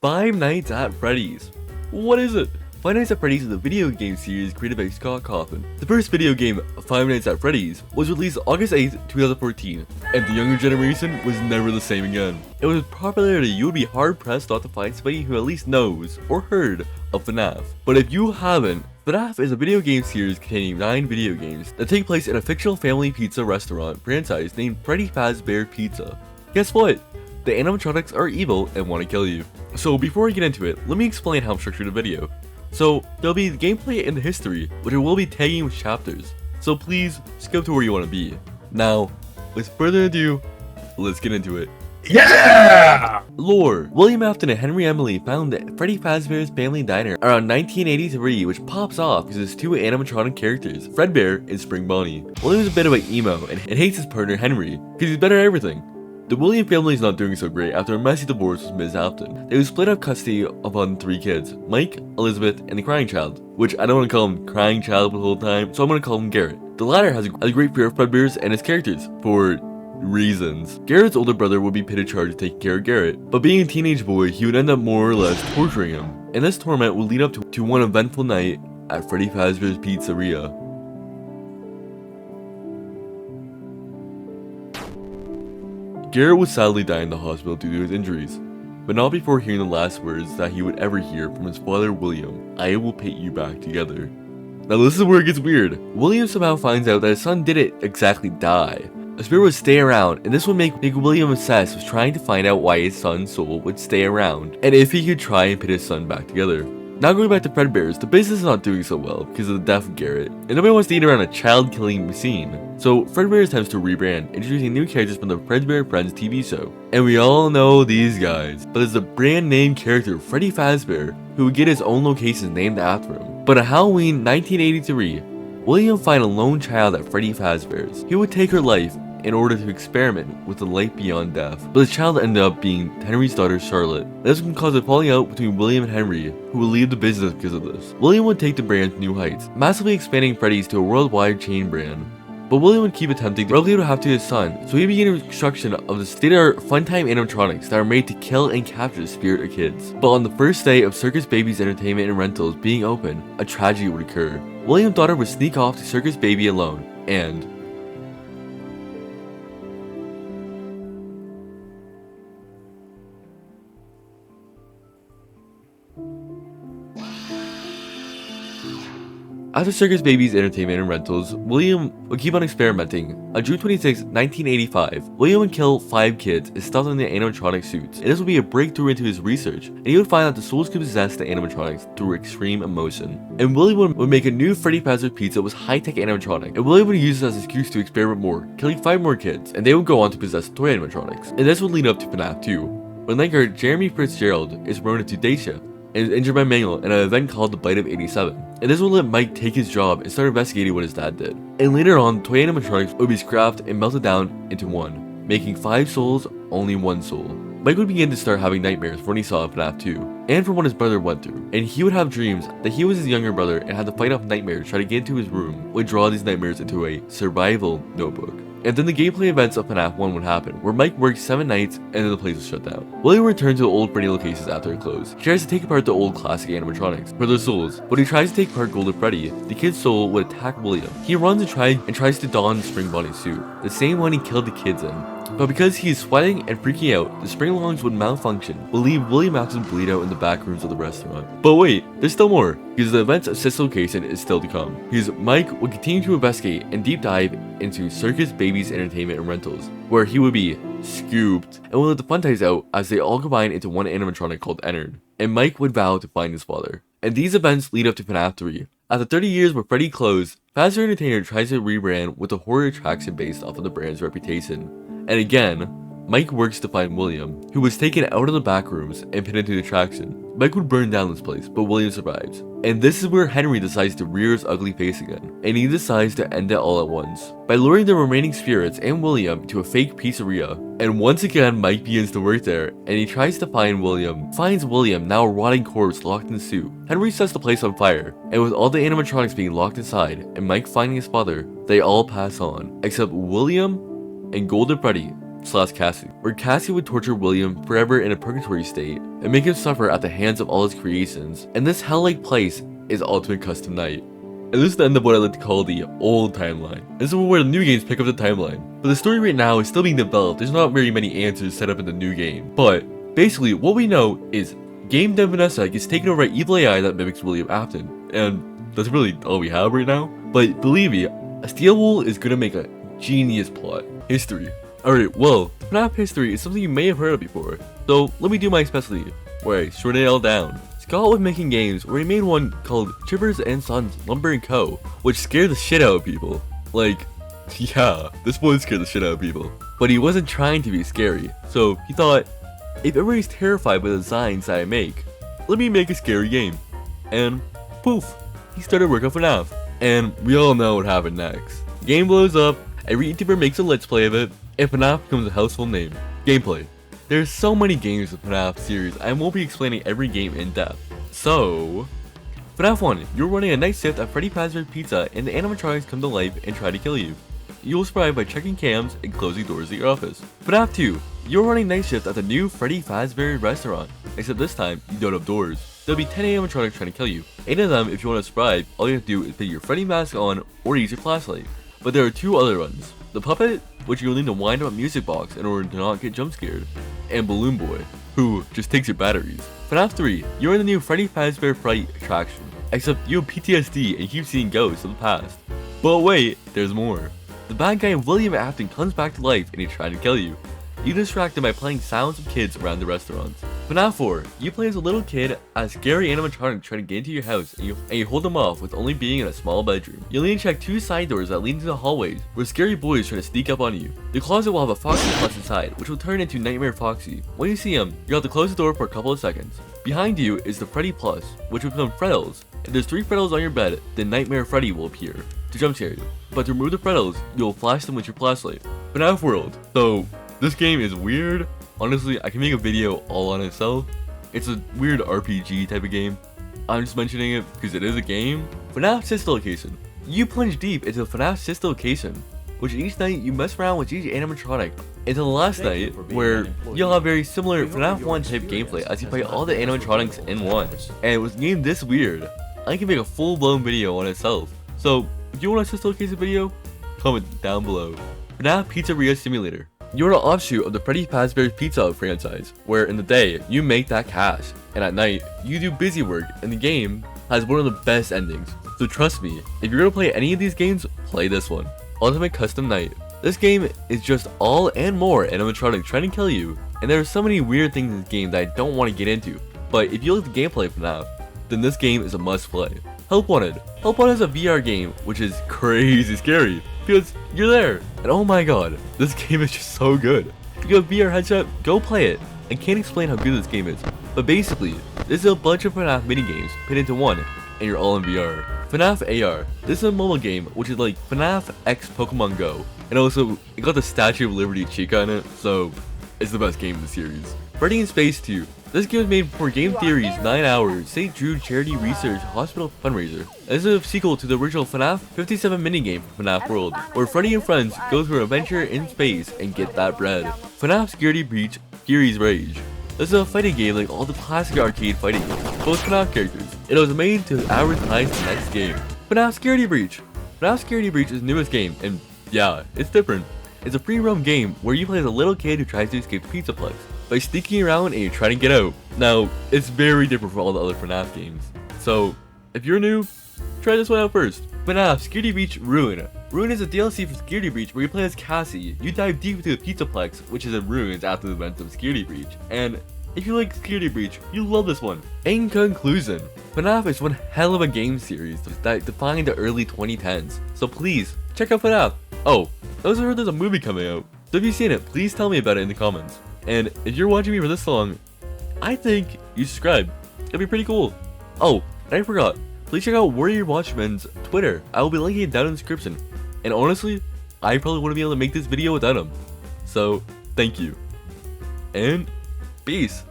Five Nights at Freddy's. What is it? Five Nights at Freddy's is a video game series created by Scott Cawthon. The first video game, Five Nights at Freddy's, was released August 8th, 2014, and the younger generation was never the same again. It was popularity you would be hard-pressed not to find somebody who at least knows or heard of FNaF. But if you haven't, FNaF is a video game series containing 9 video games that take place in a fictional family pizza restaurant franchise named Freddy Fazbear Pizza. Guess what? The animatronics are evil and want to kill you. So before I get into it, let me explain how I'm structuring the video. So there'll be the gameplay and the history, which I will be tagging with chapters. So please skip to where you want to be. Now, with further ado, let's get into it. Yeah! Lore. William Afton and Henry Emily found Freddy Fazbear's Family Diner around 1983, which pops off because it's 2 animatronic characters, Fredbear and Spring Bonnie. William's a bit of an emo and hates his partner Henry because he's better at everything. The William family is not doing so great after a messy divorce with Ms. Afton. They would split up custody upon 3 kids, Mike, Elizabeth, and the crying child, which I don't want to call him crying child the whole time, so I'm going to call him Garrett. The latter has a great fear of Fredbear's and his characters, for reasons. Garrett's older brother would be put in charge of taking care of Garrett, but being a teenage boy, he would end up more or less torturing him. And this torment would lead up to one eventful night at Freddy Fazbear's Pizzeria. Garrett would sadly die in the hospital due to his injuries, but not before hearing the last words that he would ever hear from his father William: "I will put you back together." Now this is where it gets weird. William somehow finds out that his son didn't exactly die. A spirit would stay around, and this would make William obsessed with trying to find out why his son's soul would stay around, and if he could try and put his son back together. Now going back to Fredbear's, the business is not doing so well because of the death of Garrett, and nobody wants to eat around a child-killing machine. So Fredbear attempts to rebrand, introducing new characters from the Fredbear Friends TV show. And we all know these guys, but there's a brand name character, Freddy Fazbear, who would get his own locations named after him. But on Halloween 1983, William finds a lone child at Freddy Fazbear's. He would take her life in order to experiment with the life beyond death, but the child ended up being Henry's daughter Charlotte. This would cause a falling out between William and Henry, who would leave the business because of this. William would take the brand to new heights, massively expanding Freddy's to a worldwide chain brand. But William would keep attempting to replicate what happened to his son, so he began the construction of the state-of-the-art funtime animatronics that are made to kill and capture the spirit of kids. But on the first day of Circus Baby's Entertainment and Rentals being open, a tragedy would occur. William's daughter would sneak off to Circus Baby alone, and after Circus Baby's Entertainment and Rentals, William would keep on experimenting. On June 26, 1985, William would kill 5 kids and stuff them in the animatronic suits, and this would be a breakthrough into his research, and he would find that the souls could possess the animatronics through extreme emotion. And William would make a new Freddy Fazbear Pizza with high-tech animatronic, and William would use this as an excuse to experiment more, killing 5 more kids, and they would go on to possess toy animatronics. And this would lead up to FNaF 2, when Lingard Jeremy Fitzgerald is thrown into day shift and is injured by Mangle in an event called the Bite of 87. And this will let Mike take his job and start investigating what his dad did. And later on, toy animatronics would be scrapped and melted down into one, making 5 souls, only 1 soul. Mike would begin to start having nightmares from what he saw in FNaF 2, and from what his brother went through. And he would have dreams that he was his younger brother and had to fight off nightmares, try to get into his room, would draw these nightmares into a survival notebook. And then the gameplay events of FNaF 1 would happen, where Mike works 7 nights and then the place was shut down. William returned to the old Freddy locations after it closed. He tries to take apart the old classic animatronics for their souls. When he tries to take apart Golden Freddy, the kid's soul would attack William. He runs and tries to don Spring Bonnie's suit, the same one he killed the kids in. But because he is sweating and freaking out, the spring lungs would malfunction, will leave William Afton bleed out in the back rooms of the restaurant. But wait, there's still more, because the events of this location is still to come. Because Mike would continue to investigate and deep dive into Circus Baby's Entertainment and Rentals, where he would be scooped, and would let the fun ties out as they all combine into one animatronic called Ennard. And Mike would vow to find his father. And these events lead up to FNaF 3. After 30 years where Freddy closed, Fazbear Entertainer tries to rebrand with a horror attraction based off of the brand's reputation. And again, Mike works to find William, who was taken out of the back rooms and put into the attraction. Mike would burn down this place, but William survives. And this is where Henry decides to rear his ugly face again, and he decides to end it all at once, by luring the remaining spirits and William to a fake pizzeria. And once again, Mike begins to work there, and he tries to find William, finds William, now a rotting corpse locked in the suit. Henry sets the place on fire, and with all the animatronics being locked inside, and Mike finding his father, they all pass on, except William and Golden Freddy, Cassie, where Cassie would torture William forever in a purgatory state and make him suffer at the hands of all his creations. And this hell-like place is Ultimate Custom Night. And this is the end of what I like to call the old timeline. This is where the new games pick up the timeline. But the story right now is still being developed. There's not very many answers set up in the new game. But basically, what we know is game dev Vanessa gets taken over by evil AI that mimics William Afton. And that's really all we have right now. But believe me, a Steel Wool is gonna make a genius plot. History. Alright, well, FNaF history is something you may have heard of before. So let me do my specialty, where I shorten it all down. Scott was making games where he made one called Chippers and Sons Lumber & Co., which scared the shit out of people. Like, yeah, this one scared the shit out of people. But he wasn't trying to be scary, so he thought, if everybody's terrified by the designs that I make, let me make a scary game. And poof, he started working on FNaF. And we all know what happened next. The game blows up, every YouTuber makes a let's play of it, and FNaF becomes a household name. Gameplay. There's so many games in the FNaF series, I won't be explaining every game in depth. So, FNaF 1, you're running a night shift at Freddy Fazbear Pizza and the animatronics come to life and try to kill you. You'll survive by checking cams and closing doors at your office. FNaF 2, you're running night shift at the new Freddy Fazbear restaurant, except this time, you don't have doors. There'll be 10 animatronics trying to kill you. 8 of them, if you want to survive, all you have to do is put your Freddy mask on or use your flashlight. But there are 2 other ones. The Puppet, which you'll need to wind up a music box in order to not get jump scared, and Balloon Boy, who just takes your batteries. FNaF 3, you're in the new Freddy Fazbear Fright attraction, except you have PTSD and keep seeing ghosts of the past. But wait, there's more. The bad guy William Afton comes back to life and he's trying to kill you. You distract him by playing sounds of kids around the restaurants. FNaF 4, you play as a little kid as scary animatronic trying to get into your house and you hold them off with only being in a small bedroom. You'll need to check 2 side doors that lead into the hallways where scary boys try to sneak up on you. Your closet will have a Foxy Plus inside, which will turn into Nightmare Foxy. When you see him, you'll have to close the door for a couple of seconds. Behind you is the Freddy Plus, which will become Freddles. If there's 3 Freddles on your bed, then Nightmare Freddy will appear to jump scare you. But to remove the Freddles, you'll flash them with your flashlight. FNaF World. So, this game is weird. Honestly, I can make a video all on itself. It's a weird RPG type of game. I'm just mentioning it because it is a game. FNaF Sister Location. You plunge deep into the FNaF Sister Location, which each night you mess around with each animatronic until the last night where you'll have very similar FNaF 1 type gameplay as you play all the animatronics in one. And it was named this weird. I can make a full-blown video on itself. So, if you want a Sister Location video, comment down below. FNaF Pizzeria Simulator. You're an offshoot of the Freddy Fazbear Pizza franchise, where in the day, you make that cash, and at night, you do busy work, and the game has one of the best endings. So trust me, if you're gonna play any of these games, play this one. Ultimate Custom Night. This game is just all and more animatronic trying to kill you, and there are so many weird things in this game that I don't want to get into, but if you like the gameplay of FNaF, then this game is a must play. Help Wanted. Help Wanted is a VR game, which is crazy scary, because you're there, and oh my god, this game is just so good. If you have VR headset, go play it. I can't explain how good this game is, but basically, this is a bunch of FNaF minigames put into one, and you're all in VR. FNaF AR. This is a mobile game, which is like FNaF X Pokemon Go, and also, it got the Statue of Liberty Chica in it, so it's the best game in the series. Freddy in Space 2. This game was made for Game Theory's 9 Hours St. Jude Charity Research Hospital fundraiser. This is a sequel to the original FNaF 57 minigame from FNaF World, where Freddy and friends go through an adventure in space and get that bread. FNaF Security Breach Fury's Rage. This is a fighting game like all the classic arcade fighting games, both FNaF characters. It was made to advertise the next game. FNaF Security Breach. FNaF Security Breach is the newest game, and yeah, it's different. It's a free roam game where you play as a little kid who tries to escape the Pizzaplex by sneaking around and you're trying to get out. Now, it's very different from all the other FNaF games. So, if you're new, try this one out first. FNaF Security Breach Ruin. Ruin is a DLC for Security Breach where you play as Cassie. You dive deep into the Pizzaplex, which is in ruins after the events of Security Breach. And if you like Security Breach, you'll love this one. In conclusion, FNaF is one hell of a game series that defined the early 2010s. So please, check out FNaF. Oh, I also heard there's a movie coming out. So if you've seen it, please tell me about it in the comments. And if you're watching me for this long, I think you subscribe. It'd be pretty cool. Oh, and I forgot. Please check out Warrior Watchman's Twitter. I will be linking it down in the description. And honestly, I probably wouldn't be able to make this video without him. So, thank you. And peace.